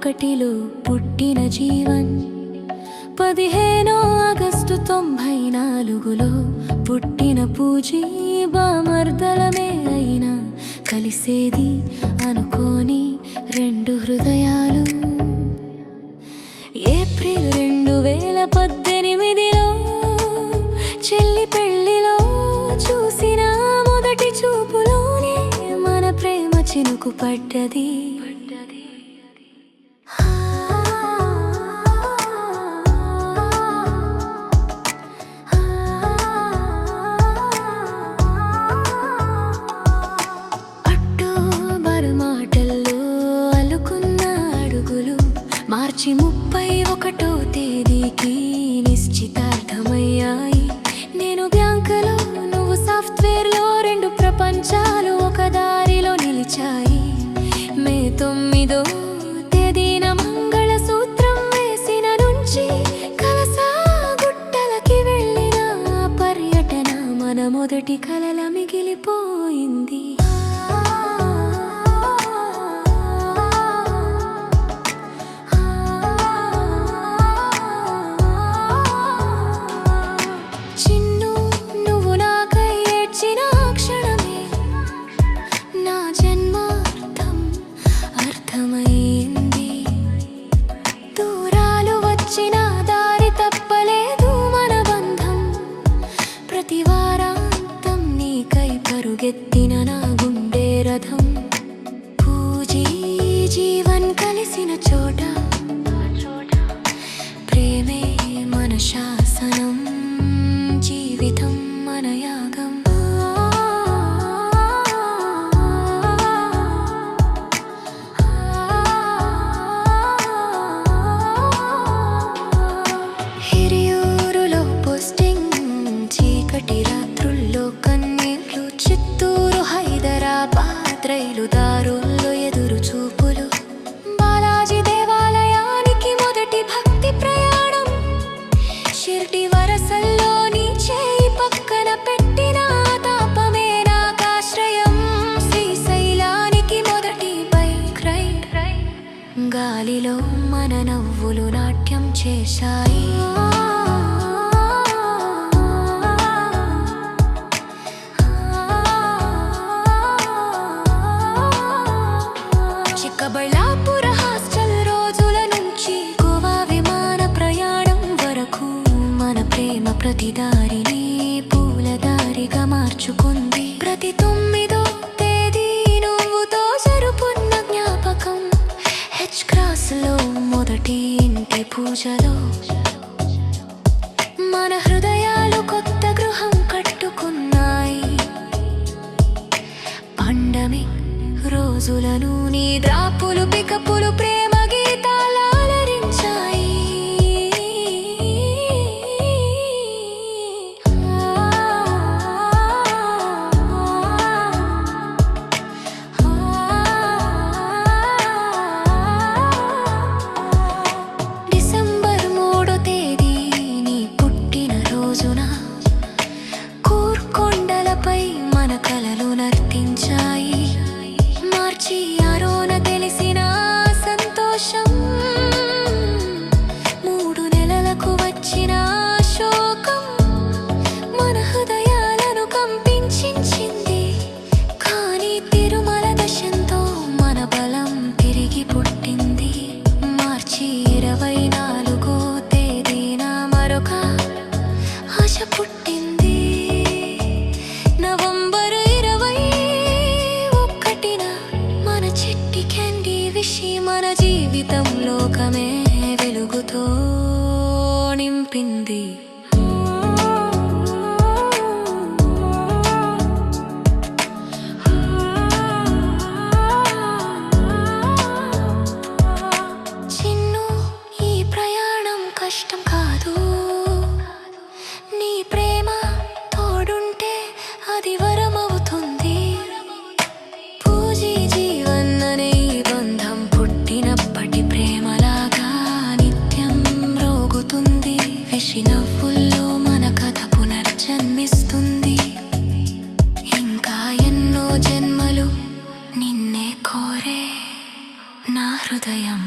1991లో పుట్టిన జీవన్ 15 ఆగస్టు 94లో పుట్టిన పూజీ బామర్దలమే అయినా కలిసేది అనుకోని రెండు హృదయాలు. ఏప్రిల్ 2018లో చెల్లి పెళ్లిలో చూసిన మొదటి చూపులోనే మన ప్రేమ చినుకు పడ్డది. మార్చి 31వ తేదీకి నిశ్చితార్థమయ్యాయి. నేను బ్యాంకులో, నువ్వు సాఫ్ట్వేర్లో, రెండు ప్రపంచాలు ఒక దారిలో నిలిచాయి. మే 9వ తేదీన మంగళసూత్రం వేసిన నుంచి కలసా గుట్టలకి వెళ్ళిన పర్యటన మన మొదటి కలల మిగిలిపోయింది. పరుగెత్తిన నా గుండె రథం పూజీ జీవన్ కలిసిన చోట ప్రేమే మన శాసనం, జీవితం మన యాగం. హిరియూరులో పోస్టింగ్, చీకటి రాత్రుల్లో కన్నీళ్ళు, చిత్తూరు హైదరాబాద్ రైలు దారుల్లో ఎదురు చూపులు, బాలాజీ దేవాలయానికి మొదటి భక్తి ప్రయాణం, షిర్డి వరసల్లో నీ చేయి పక్కన పెట్టిన తాపమే నాకాశ్రయం, శ్రీశైలానికి మొదటి బైక్ రైడ్, గాలిలో మన నవ్వులు నాట్యం చేశాయి. చిక్కబళ్ళాపుర హాస్టల్ రోజుల నుంచి గోవా విమాన ప్రయాణం వరకు మన ప్రేమ ప్రతి దారిని పూలదారిగా మార్చుకుంది. ప్రతి 9వ తేదీ నువ్వుతో జరుపున్న జ్ఞాపకం, హెచ్ క్రాస్లో మొదటి ఇంటి పూజలో మన హృదయాలు కొత్త గృహం కట్టుకున్నాయి. పండమిక్ రోజులను నీ ద్రాపులు పికపులు ప్రేమ గీతాలు అలరించాయి. డిసెంబర్ 3వ తేదీ నీ పుట్టిన రోజున కూర్కొండలపై మన కలలు నర్తించాయి. మార్చి 6న తెలిసిన సంతోషం, 3 నెలలకు వచ్చిన శోకం మన హృదయాలను కంపించింది. కానీ తిరుమల దశంతో మన బలం తిరిగి పుట్టింది. మార్చి 24వ తేదీన మరొక ఆశ పుట్టింది. నవంబర్ 21న మన చిట్టి క్యాండీ విషి మన జీవితం లోకమే వెలుగుతో నింపింది. చిన్ను ఈ నా హృదయం